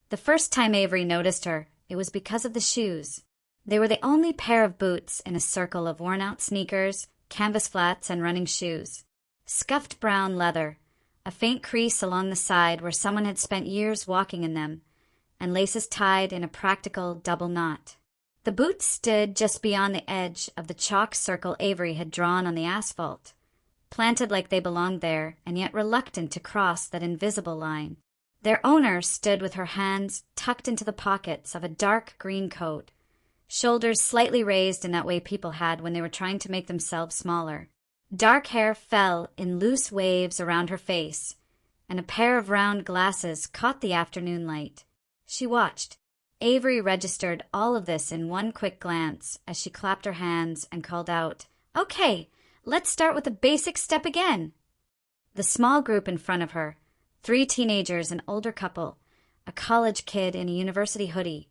The first time Avery noticed her, it was because of the shoes. They were the only pair of boots in a circle of worn-out sneakers, canvas flats, and running shoes. Scuffed brown leather, a faint crease along the side where someone had spent years walking in them, and laces tied in a practical double knot. The boots stood just beyond the edge of the chalk circle Avery had drawn on the asphalt, planted like they belonged there and yet reluctant to cross that invisible line. Their owner stood with her hands tucked into the pockets of a dark green coat, shoulders slightly raised in that way people had when they were trying to make themselves smaller. Dark hair fell in loose waves around her face, and a pair of round glasses caught the afternoon light. She watched. Avery registered all of this in one quick glance as she clapped her hands and called out, "Okay, let's start with the basic step again." The small group in front of her, 3 teenagers, an older couple, a college kid in a university hoodie,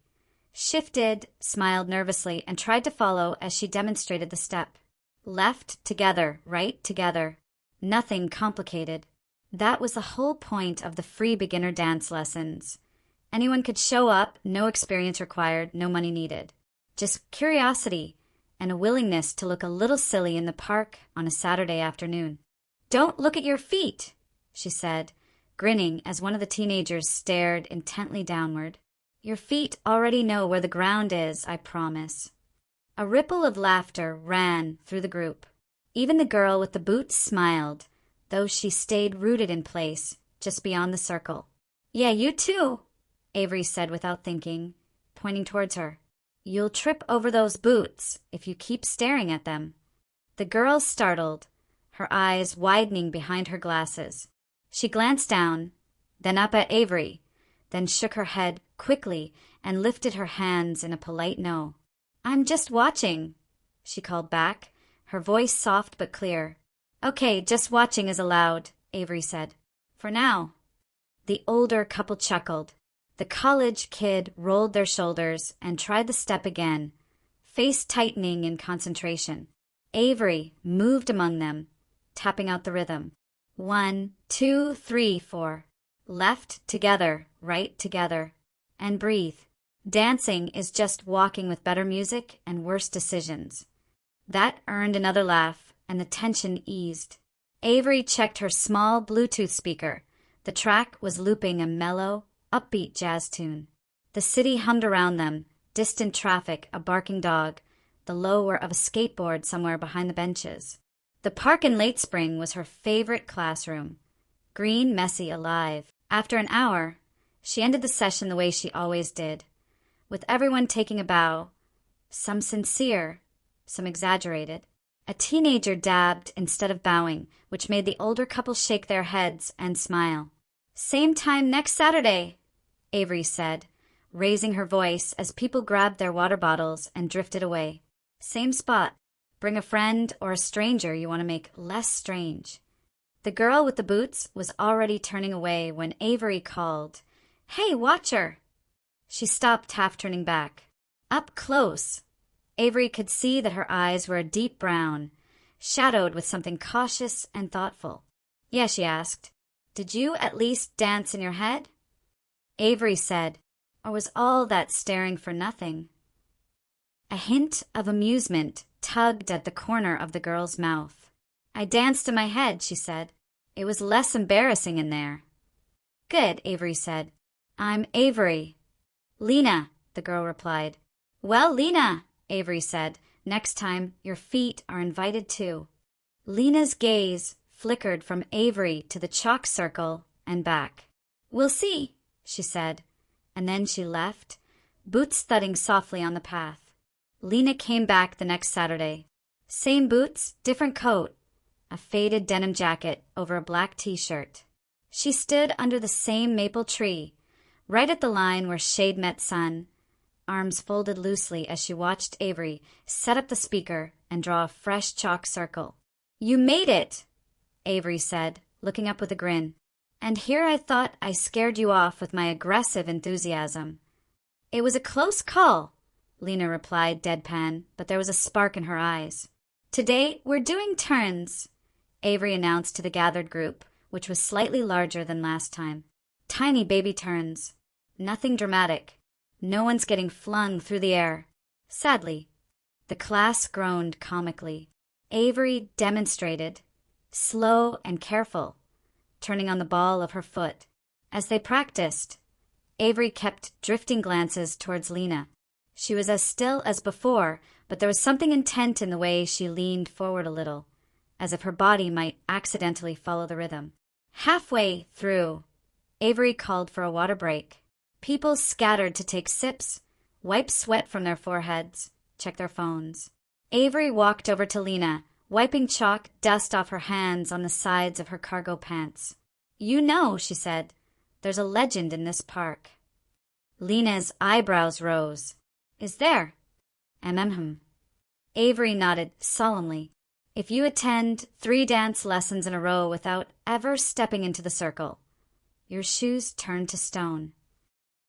shifted, smiled nervously, and tried to follow as she demonstrated the step. Left together, right together. Nothing complicated. That was the whole point of the free beginner dance lessons. Anyone could show up, no experience required, no money needed. Just curiosity and a willingness to look a little silly in the park on a Saturday afternoon. "Don't look at your feet," she said, grinning as one of the teenagers stared intently downward. "Your feet already know where the ground is, I promise." A ripple of laughter ran through the group. Even the girl with the boots smiled, though she stayed rooted in place, just beyond the circle. "Yeah, you too," Avery said without thinking, pointing towards her. "You'll trip over those boots if you keep staring at them." The girl startled, her eyes widening behind her glasses. She glanced down, then up at Avery, then shook her head quickly and lifted her hands in a polite no. "I'm just watching," she called back, her voice soft but clear. "Okay, just watching is allowed," Avery said. "For now." The older couple chuckled. The college kid rolled their shoulders and tried the step again, face tightening in concentration. Avery moved among them, tapping out the rhythm. 1, 2, 3, 4. Left together, right together. And breathe. Dancing is just walking with better music and worse decisions. That earned another laugh, and the tension eased. Avery checked her small Bluetooth speaker. The track was looping a mellow, upbeat jazz tune. The city hummed around them, distant traffic, a barking dog, the low whir of a skateboard somewhere behind the benches. The park in late spring was her favorite classroom. Green, messy, alive. After an hour, she ended the session the way she always did, with everyone taking a bow, some sincere, some exaggerated. A teenager dabbed instead of bowing, which made the older couple shake their heads and smile. "Same time next Saturday," Avery said, raising her voice as people grabbed their water bottles and drifted away. "Same spot. Bring a friend or a stranger you want to make less strange." The girl with the boots was already turning away when Avery called, "Hey, watch her!" She stopped, half turning back. Up close, Avery could see that her eyes were a deep brown, shadowed with something cautious and thoughtful. "Yeah," she asked. "Did you at least dance in your head?" Avery said, or was all that staring for nothing? A hint of amusement tugged at the corner of the girl's mouth. "I danced in my head," she said. "It was less embarrassing in there." "Good," Avery said. "I'm Avery." "Lena," the girl replied. "Well, Lena," Avery said, "next time your feet are invited too." Lena's gaze flickered from Avery to the chalk circle and back. "We'll see," she said, and then she left, boots thudding softly on the path. Lena came back the next Saturday. Same boots, different coat, a faded denim jacket over a black t-shirt. She stood under the same maple tree, right at the line where shade met sun, arms folded loosely as she watched Avery set up the speaker and draw a fresh chalk circle. "You made it," Avery said, looking up with a grin. "And here I thought I scared you off with my aggressive enthusiasm." "It was a close call," Lena replied deadpan, but there was a spark in her eyes. "Today we're doing turns," Avery announced to the gathered group, which was slightly larger than last time. "Tiny baby turns." Nothing dramatic. No one's getting flung through the air. Sadly. The class groaned comically. Avery demonstrated, slow and careful, turning on the ball of her foot. As they practiced, Avery kept drifting glances towards Lena. She was as still as before, but there was something intent in the way she leaned forward a little, as if her body might accidentally follow the rhythm. Halfway through, Avery called for a water break. People scattered to take sips, wipe sweat from their foreheads, check their phones. Avery walked over to Lena, wiping chalk dust off her hands on the sides of her cargo pants. "You know," she said, "there's a legend in this park." Lena's eyebrows rose. "Is there?" Avery nodded solemnly. "If you attend 3 dance lessons in a row without ever stepping into the circle, your shoes turn to stone."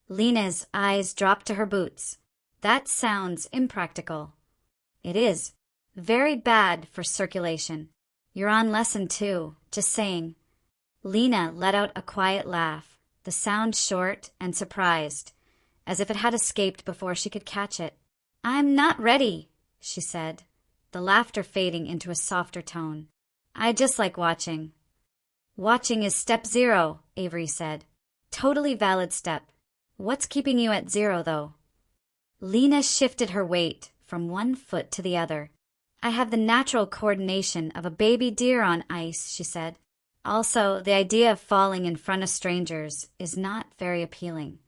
Lena's eyes dropped to her boots. "That sounds impractical." "It is. Very bad for circulation." "You're on lesson 2, just saying." Lena let out a quiet laugh, the sound short and surprised, as if it had escaped before she could catch it. "I'm not ready," she said, the laughter fading into a softer tone. "I just like watching." "Watching is step 0, Avery said. "Totally valid step. What's keeping you at 0, though?" Lena shifted her weight from one foot to the other. "I have the natural coordination of a baby deer on ice," she said. "Also, the idea of falling in front of strangers is not very appealing."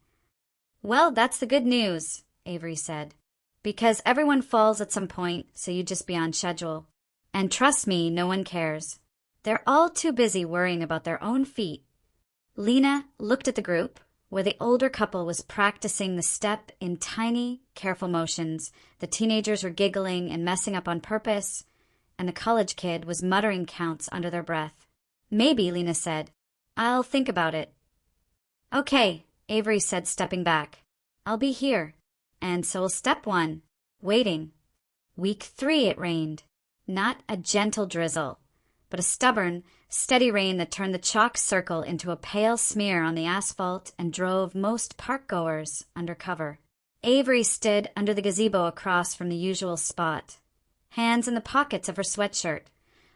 "Well, that's the good news," Avery said. "Because everyone falls at some point, so you just be on schedule. And trust me, no one cares. They're all too busy worrying about their own feet." Lena looked at the group, where the older couple was practicing the step in tiny, careful motions. The teenagers were giggling and messing up on purpose, and the college kid was muttering counts under their breath. "Maybe," Lena said. "I'll think about it." "Okay," Avery said, stepping back. "I'll be here." And so will step 1, waiting. Week 3 it rained. Not a gentle drizzle, but a stubborn, steady rain that turned the chalk circle into a pale smear on the asphalt and drove most park-goers under cover. Avery stood under the gazebo across from the usual spot, hands in the pockets of her sweatshirt,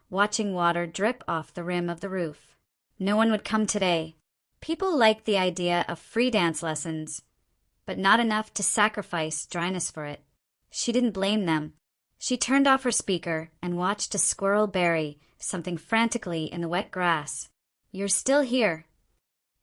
watching water drip off the rim of the roof. No one would come today. People liked the idea of free dance lessons, but not enough to sacrifice dryness for it. She didn't blame them. She turned off her speaker and watched a squirrel bury something frantically in the wet grass. "You're still here."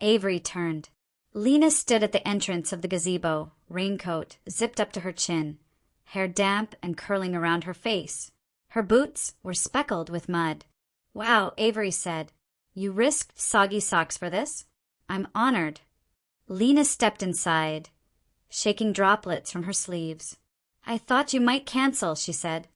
Avery turned. Lena stood at the entrance of the gazebo, raincoat zipped up to her chin, hair damp and curling around her face. Her boots were speckled with mud. "Wow," Avery said. "You risked soggy socks for this? I'm honored." Lena stepped inside, shaking droplets from her sleeves. "I thought you might cancel," she said.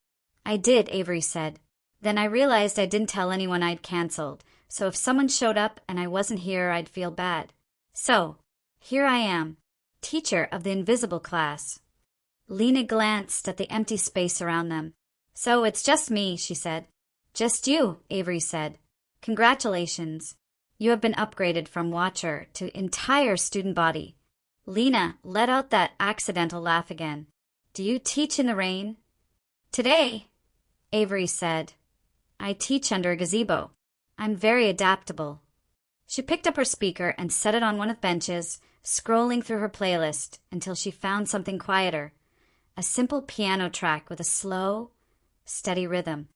"I did," Avery said. "Then I realized I didn't tell anyone I'd canceled, so if someone showed up and I wasn't here, I'd feel bad. So, here I am, teacher of the invisible class." Lena glanced at the empty space around them. "So it's just me," she said. "Just you," Avery said. "Congratulations. You have been upgraded from watcher to entire student body." Lena let out that accidental laugh again. "Do you teach in the rain?" "Today," Avery said, "I teach under a gazebo. I'm very adaptable." She picked up her speaker and set it on one of the benches, scrolling through her playlist until she found something quieter, a simple piano track with a slow, steady rhythm.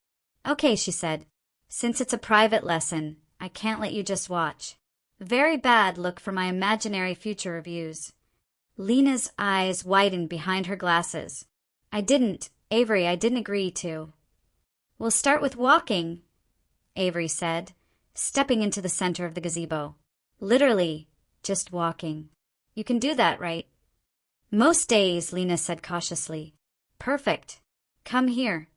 "Okay," she said. "Since it's a private lesson, I can't let you just watch. Very bad look for my imaginary future reviews." Lena's eyes widened behind her glasses. I didn't agree to." "We'll start with walking," Avery said, stepping into the center of the gazebo. "Literally, just walking. You can do that, right?" "Most days," Lena said cautiously. "Perfect. Come here."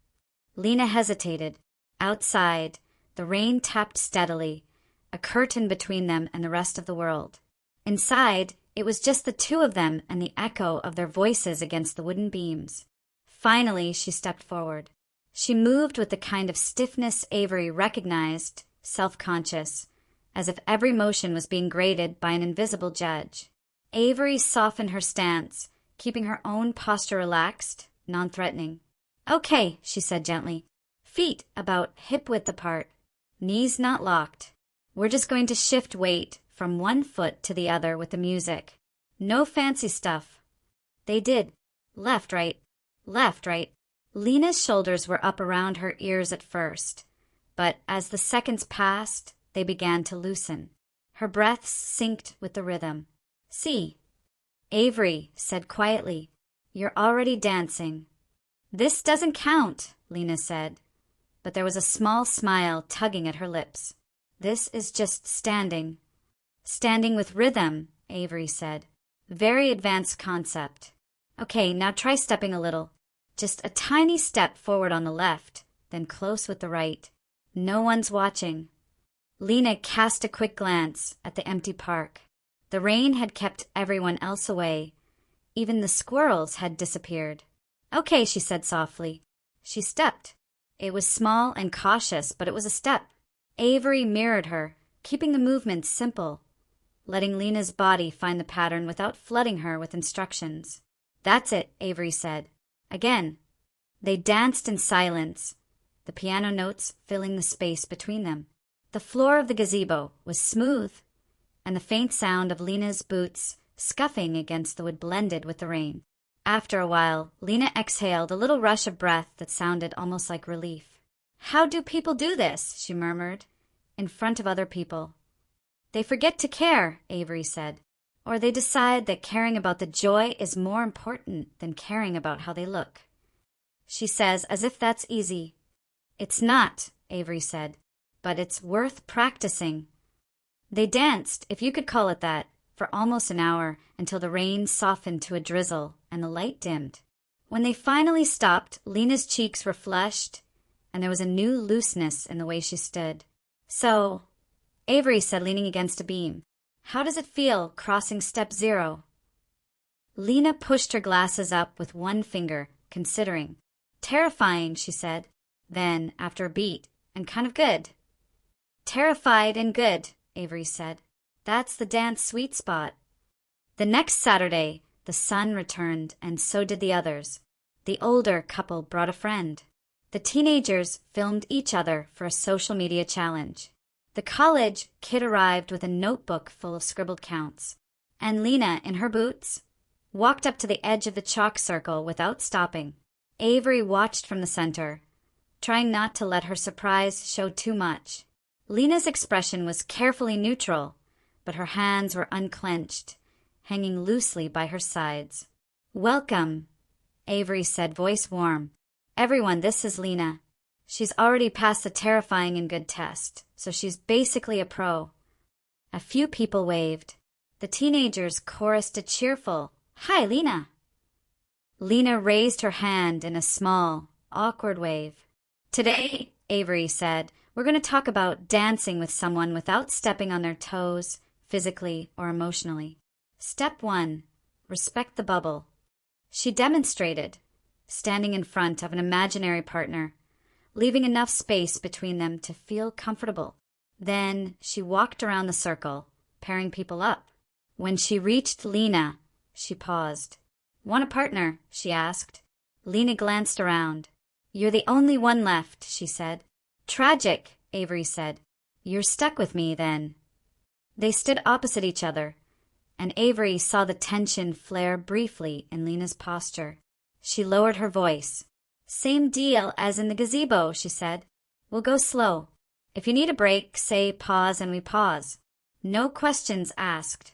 Lena hesitated. Outside, the rain tapped steadily, a curtain between them and the rest of the world. Inside, it was just the two of them and the echo of their voices against the wooden beams. Finally, she stepped forward. She moved with the kind of stiffness Avery recognized, self-conscious, as if every motion was being graded by an invisible judge. Avery softened her stance, keeping her own posture relaxed, non-threatening. Okay, she said gently. Feet about hip-width apart, knees not locked. We're just going to shift weight from one foot to the other with the music. No fancy stuff. They did. Left, right. Left, right. Lena's shoulders were up around her ears at first, but as the seconds passed, they began to loosen. Her breaths synced with the rhythm. See, Avery said quietly, you're already dancing. This doesn't count, Lena said, but there was a small smile tugging at her lips. This is just standing. Standing with rhythm, Avery said. Very advanced concept. Okay, now try stepping a little. Just a tiny step forward on the left, then close with the right. No one's watching. Lena cast a quick glance at the empty park. The rain had kept everyone else away. Even the squirrels had disappeared. Okay, she said softly. She stepped. It was small and cautious, but it was a step. Avery mirrored her, keeping the movement simple, letting Lena's body find the pattern without flooding her with instructions. That's it, Avery said. Again. They danced in silence, the piano notes filling the space between them. The floor of the gazebo was smooth, and the faint sound of Lena's boots scuffing against the wood blended with the rain. After a while, Lena exhaled a little rush of breath that sounded almost like relief. How do people do this? She murmured, in front of other people. They forget to care, Avery said, or they decide that caring about the joy is more important than caring about how they look. She says, as if that's easy. It's not, Avery said, but it's worth practicing. They danced, if you could call it that, for almost an hour until the rain softened to a drizzle and the light dimmed. When they finally stopped, Lena's cheeks were flushed, and there was a new looseness in the way she stood. So, Avery said, leaning against a beam, how does it feel crossing step 0? Lena pushed her glasses up with one finger, considering. Terrifying, she said. Then, after a beat, and kind of good. Terrified and good, Avery said. That's the dance sweet spot. The next Saturday, the sun returned, and so did the others. The older couple brought a friend. The teenagers filmed each other for a social media challenge. The college kid arrived with a notebook full of scribbled counts. And Lena, in her boots, walked up to the edge of the chalk circle without stopping. Avery watched from the center, trying not to let her surprise show too much. Lena's expression was carefully neutral, but her hands were unclenched, hanging loosely by her sides. Welcome, Avery said, voice warm. Everyone, this is Lena. She's already passed the terrifying and good test, so she's basically a pro. A few people waved. The teenagers chorused a cheerful, Hi, Lena. Lena raised her hand in a small, awkward wave. Today, Avery said, we're going to talk about dancing with someone without stepping on their toes, physically or emotionally. Step 1, respect the bubble. She demonstrated, standing in front of an imaginary partner, leaving enough space between them to feel comfortable. Then she walked around the circle, pairing people up. When she reached Lena, she paused. Want a partner? She asked. Lena glanced around. You're the only one left, she said. Tragic, Avery said. You're stuck with me, then. They stood opposite each other, and Avery saw the tension flare briefly in Lena's posture. She lowered her voice. Same deal as in the gazebo, she said. We'll go slow. If you need a break, say pause and we pause. No questions asked.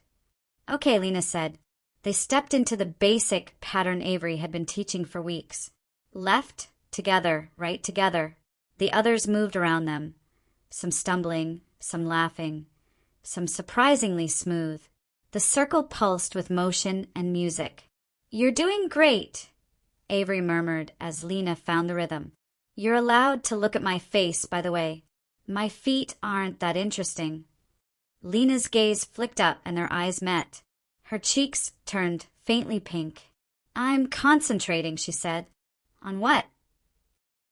Okay, Lena said. They stepped into the basic pattern Avery had been teaching for weeks. Left, together, right together. The others moved around them, some stumbling, some laughing, some surprisingly smooth. The circle pulsed with motion and music. You're doing great, Avery murmured as Lena found the rhythm. You're allowed to look at my face, by the way. My feet aren't that interesting. Lena's gaze flicked up and their eyes met. Her cheeks turned faintly pink. I'm concentrating, she said. On what?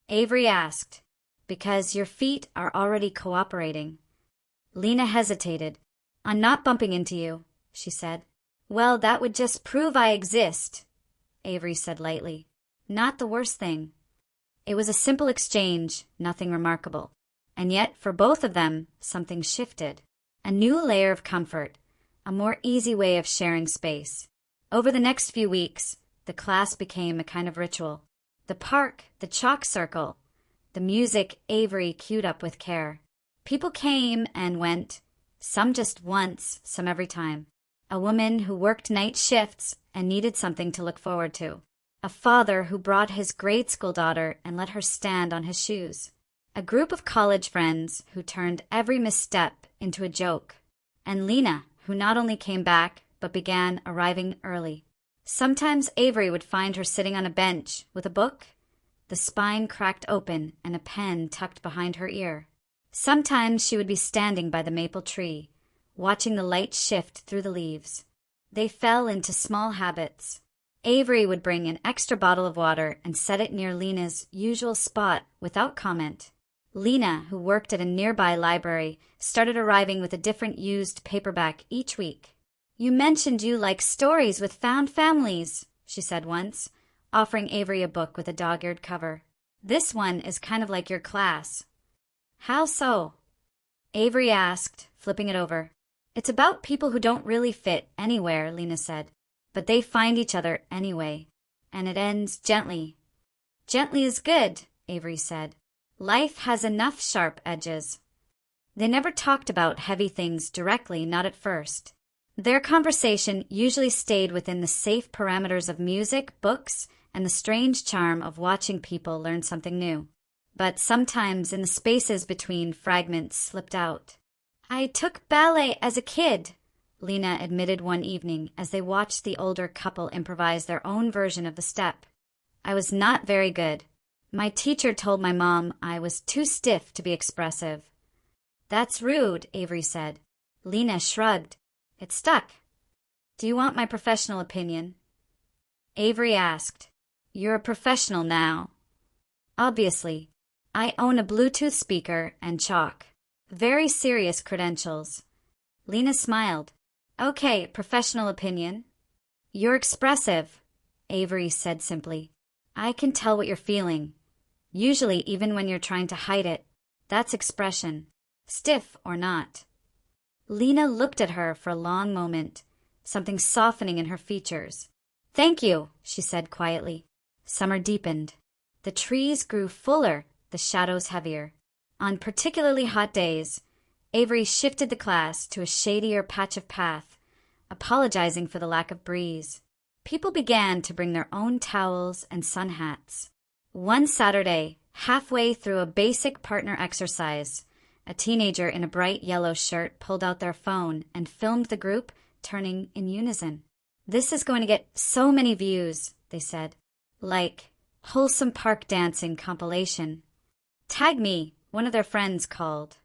Avery asked. Because your feet are already cooperating. Lena hesitated. On not bumping into you, she said. Well, that would just prove I exist, Avery said lightly. Not the worst thing. It was a simple exchange, nothing remarkable. And yet, for both of them, something shifted. A new layer of comfort, a more easy way of sharing space. Over the next few weeks, the class became a kind of ritual. The park, the chalk circle, the music Avery queued up with care. People came and went, some just once, some every time. A woman who worked night shifts and needed something to look forward to. A father who brought his grade school daughter and let her stand on his shoes. A group of college friends who turned every misstep into a joke. And Lena, who not only came back, but began arriving early. Sometimes Avery would find her sitting on a bench with a book, the spine cracked open and a pen tucked behind her ear. Sometimes she would be standing by the maple tree, watching the light shift through the leaves. They fell into small habits. Avery would bring an extra bottle of water and set it near Lena's usual spot without comment. Lena, who worked at a nearby library, started arriving with a different used paperback each week. You mentioned you like stories with found families, she said once, offering Avery a book with a dog-eared cover. This one is kind of like your class. How so? Avery asked, flipping it over. It's about people who don't really fit anywhere, Lena said. But they find each other anyway. And it ends gently. Gently is good, Avery said. Life has enough sharp edges. They never talked about heavy things directly, not at first. Their conversation usually stayed within the safe parameters of music, books, and the strange charm of watching people learn something new. But sometimes in the spaces between fragments slipped out. I took ballet as a kid, Lena admitted one evening as they watched the older couple improvise their own version of the step. I was not very good. My teacher told my mom I was too stiff to be expressive. That's rude, Avery said. Lena shrugged. It stuck. Do you want my professional opinion? Avery asked. You're a professional now. Obviously. I own a Bluetooth speaker and chalk. Very serious credentials. Lena smiled. Okay, professional opinion. You're expressive, Avery said simply. I can tell what you're feeling. Usually, even when you're trying to hide it, that's expression, stiff or not. Lena looked at her for a long moment, something softening in her features. Thank you, she said quietly. Summer deepened. The trees grew fuller, the shadows heavier. On particularly hot days, Avery shifted the class to a shadier patch of path, apologizing for the lack of breeze. People began to bring their own towels and sun hats. One Saturday, halfway through a basic partner exercise, a teenager in a bright yellow shirt pulled out their phone and filmed the group turning in unison. This is going to get so many views, they said. Like, wholesome park dancing compilation. Tag me, one of their friends called.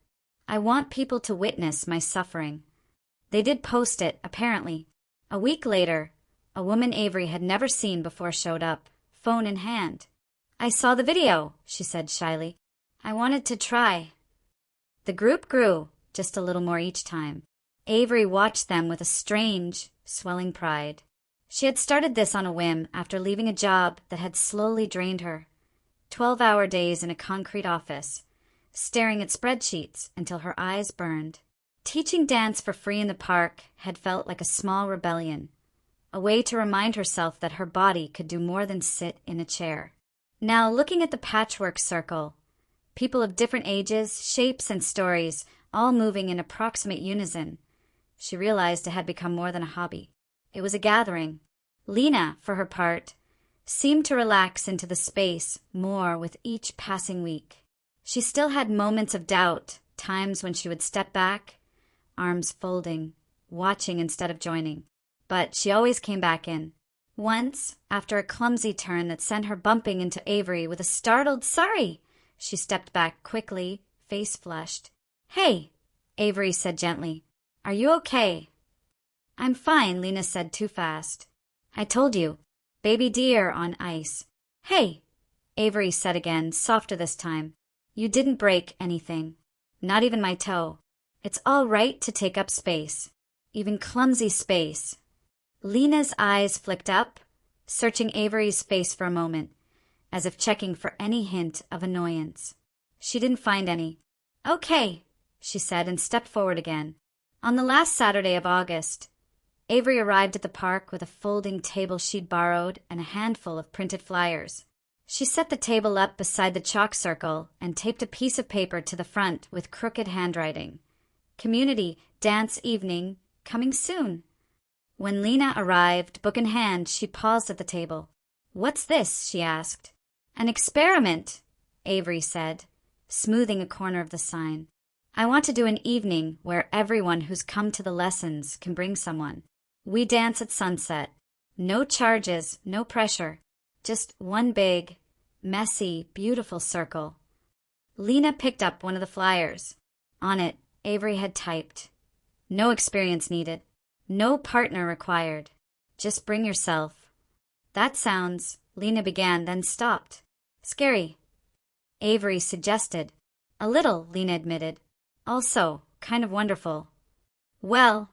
I want people to witness my suffering. They did post it, apparently. A week later, a woman Avery had never seen before showed up, phone in hand. I saw the video, she said shyly. I wanted to try. The group grew, just a little more each time. Avery watched them with a strange, swelling pride. She had started this on a whim after leaving a job that had slowly drained her. 12-hour days in a concrete office, staring at spreadsheets until her eyes burned. Teaching dance for free in the park had felt like a small rebellion, a way to remind herself that her body could do more than sit in a chair. Now, looking at the patchwork circle, people of different ages, shapes, and stories, all moving in approximate unison, she realized it had become more than a hobby. It was a gathering. Lena, for her part, seemed to relax into the space more with each passing week. She still had moments of doubt, times when she would step back, arms folding, watching instead of joining. But she always came back in. Once, after a clumsy turn that sent her bumping into Avery with a startled "Sorry!" she stepped back quickly, face flushed. Hey, Avery said gently. Are you okay? I'm fine, Lena said too fast. I told you. Baby deer on ice. Hey, Avery said again, softer this time. You didn't break anything. Not even my toe. It's all right to take up space. Even clumsy space. Lena's eyes flicked up, searching Avery's face for a moment, as if checking for any hint of annoyance. She didn't find any. "Okay," she said and stepped forward again. On the last Saturday of August, Avery arrived at the park with a folding table she'd borrowed and a handful of printed flyers. She set the table up beside the chalk circle and taped a piece of paper to the front with crooked handwriting. "Community dance evening coming soon." When Lena arrived, book in hand, she paused at the table. "What's this?" she asked. "An experiment," Avery said, smoothing a corner of the sign. "I want to do an evening where everyone who's come to the lessons can bring someone. We dance at sunset. No charges, no pressure. Just one big, messy, beautiful circle." Lena picked up one of the flyers. On it, Avery had typed, "No experience needed. No partner required. Just bring yourself." "That sounds," Lena began, then stopped. "Scary," Avery suggested. "A little," Lena admitted. "Also, kind of wonderful." "Well,"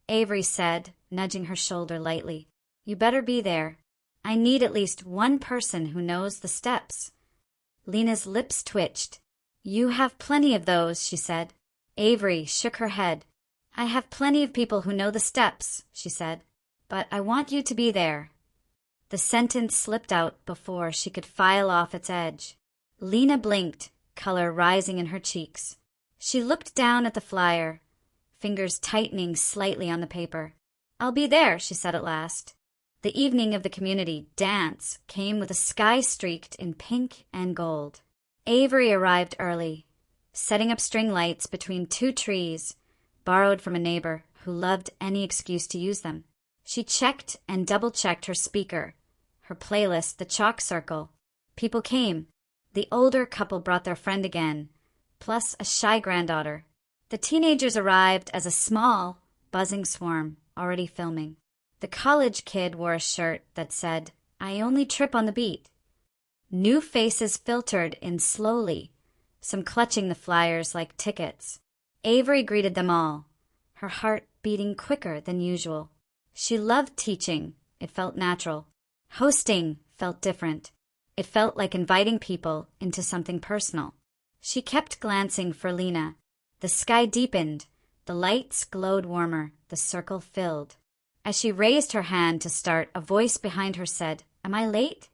Avery said, nudging her shoulder lightly, "you better be there. I need at least one person who knows the steps." Lena's lips twitched. "You have plenty of those," she said. Avery shook her head. "I have plenty of people who know the steps," she said, "but I want you to be there." The sentence slipped out before she could file off its edge. Lena blinked, color rising in her cheeks. She looked down at the flyer, fingers tightening slightly on the paper. "I'll be there," she said at last. The evening of the community dance came with a sky streaked in pink and gold. Avery arrived early, setting up string lights between two trees, borrowed from a neighbor who loved any excuse to use them. She checked and double-checked her speaker, her playlist, the chalk circle. People came. The older couple brought their friend again, plus a shy granddaughter. The teenagers arrived as a small, buzzing swarm, already filming. The college kid wore a shirt that said, "I only trip on the beat." New faces filtered in slowly, some clutching the flyers like tickets. Avery greeted them all, her heart beating quicker than usual. She loved teaching. It felt natural. Hosting felt different. It felt like inviting people into something personal. She kept glancing for Lena. The sky deepened. The lights glowed warmer. The circle filled. As she raised her hand to start, a voice behind her said, "Am I late?"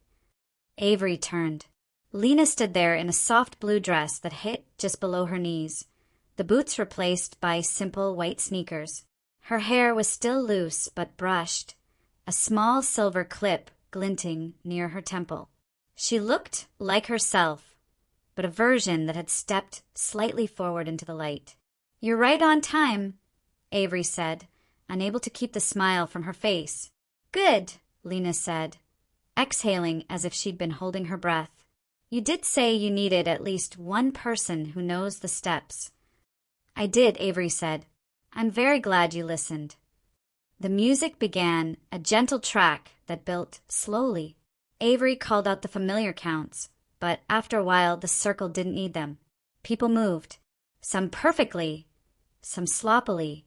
Avery turned. Lena stood there in a soft blue dress that hit just below her knees, the boots replaced by simple white sneakers. Her hair was still loose but brushed, a small silver clip glinting near her temple. She looked like herself, but a version that had stepped slightly forward into the light. "You're right on time," Avery said, unable to keep the smile from her face. "Good," Lena said, exhaling as if she'd been holding her breath. "You did say you needed at least one person who knows the steps." "I did," Avery said. "I'm very glad you listened." The music began, a gentle track that built slowly. Avery called out the familiar counts, but after a while the circle didn't need them. People moved, some perfectly, some sloppily,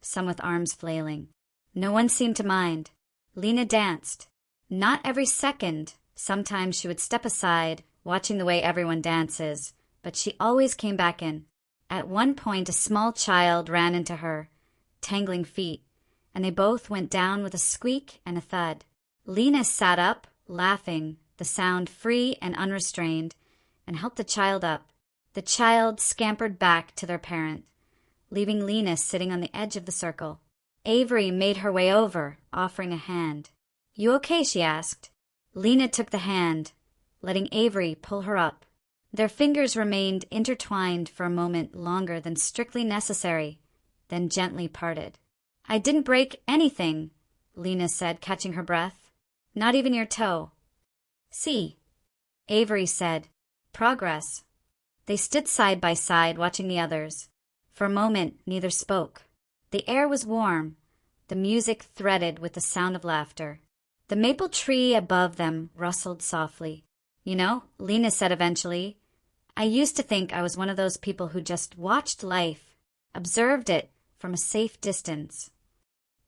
some with arms flailing. No one seemed to mind. Lena danced. Not every second. Sometimes she would step aside, watching the way everyone dances, but she always came back in. At one point, a small child ran into her, tangling feet, and they both went down with a squeak and a thud. Lena sat up, laughing, the sound free and unrestrained, and helped the child up. The child scampered back to their parent, leaving Lena sitting on the edge of the circle. Avery made her way over, offering a hand. "You okay?" she asked. Lena took the hand, letting Avery pull her up. Their fingers remained intertwined for a moment longer than strictly necessary, then gently parted. "I didn't break anything," Lena said, catching her breath. "Not even your toe." "See," Avery said. "Progress." They stood side by side, watching the others. For a moment, neither spoke. The air was warm, the music threaded with the sound of laughter. The maple tree above them rustled softly. "You know," Lena said eventually, "I used to think I was one of those people who just watched life, observed it from a safe distance."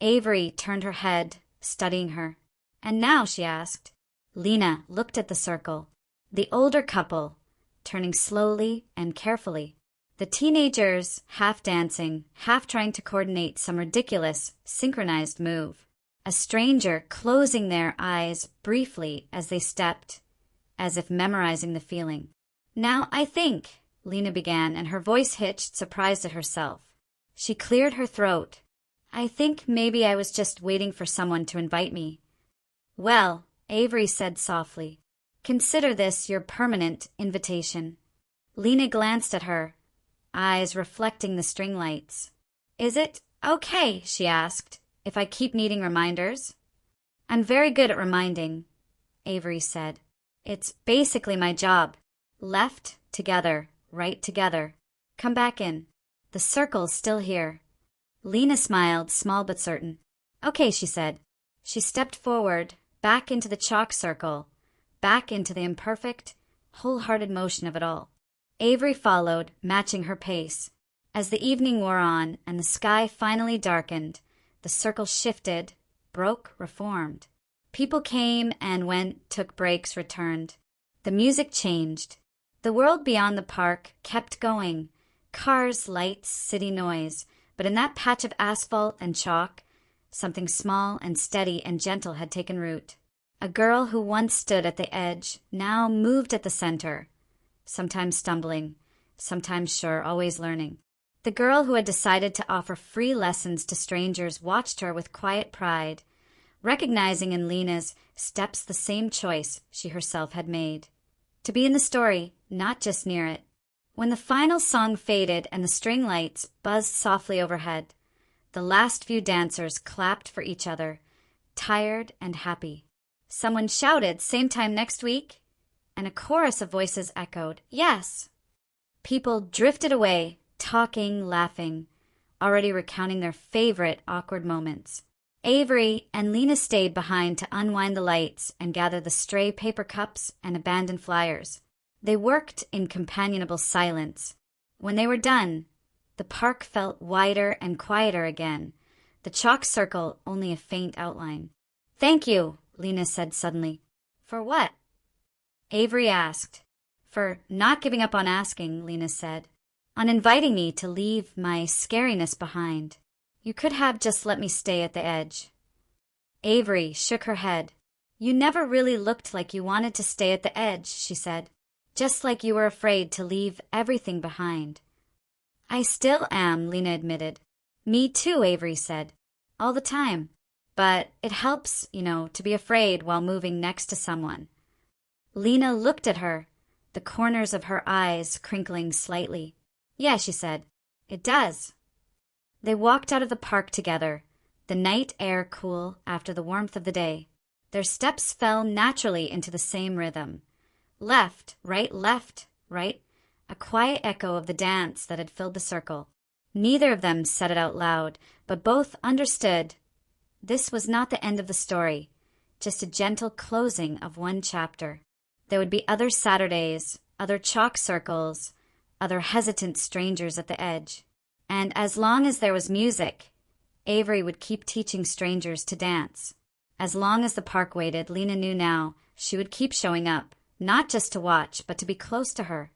Avery turned her head, studying her. "And now?" she asked. Lena looked at the circle. The older couple, turning slowly and carefully. The teenagers, half dancing, half trying to coordinate some ridiculous, synchronized move. A stranger closing their eyes briefly as they stepped, as if memorizing the feeling. "Now I think," Lena began, and her voice hitched, surprised at herself. She cleared her throat. "I think maybe I was just waiting for someone to invite me." "Well," Avery said softly, "consider this your permanent invitation." Lena glanced at her, eyes reflecting the string lights. "Is it okay," she asked, "if I keep needing reminders?" "I'm very good at reminding," Avery said. "It's basically my job. Left, together, right together. Come back in. The circle's still here." Lena smiled, small but certain. "Okay," she said. She stepped forward, back into the chalk circle, back into the imperfect, wholehearted motion of it all. Avery followed, matching her pace. As the evening wore on and the sky finally darkened, the circle shifted, broke, reformed. People came and went, took breaks, returned. The music changed. The world beyond the park kept going. Cars, lights, city noise. But in that patch of asphalt and chalk, something small and steady and gentle had taken root. A girl who once stood at the edge now moved at the center, sometimes stumbling, sometimes sure, always learning. The girl who had decided to offer free lessons to strangers watched her with quiet pride, recognizing in Lena's steps the same choice she herself had made. To be in the story, not just near it. When the final song faded and the string lights buzzed softly overhead, the last few dancers clapped for each other, tired and happy. Someone shouted, "Same time next week?" And a chorus of voices echoed, "Yes." People drifted away, talking, laughing, already recounting their favorite awkward moments. Avery and Lena stayed behind to unwind the lights and gather the stray paper cups and abandoned flyers. They worked in companionable silence. When they were done, the park felt wider and quieter again, the chalk circle only a faint outline. "Thank you," Lena said suddenly. "For what?" Avery asked. "For not giving up on asking," Lena said. "On inviting me to leave my scariness behind. You could have just let me stay at the edge." Avery shook her head. "You never really looked like you wanted to stay at the edge," she said. "Just like you were afraid to leave everything behind." "I still am," Lena admitted. "Me too," Avery said. "All the time. But it helps, to be afraid while moving next to someone." Lena looked at her, the corners of her eyes crinkling slightly. "Yeah," she said. "It does." They walked out of the park together, the night air cool after the warmth of the day. Their steps fell naturally into the same rhythm. Left, right, a quiet echo of the dance that had filled the circle. Neither of them said it out loud, but both understood. This was not the end of the story, just a gentle closing of one chapter. There would be other Saturdays, other chalk circles, other hesitant strangers at the edge. And as long as there was music, Avery would keep teaching strangers to dance. As long as the park waited, Lena knew now she would keep showing up, not just to watch, but to be close to her,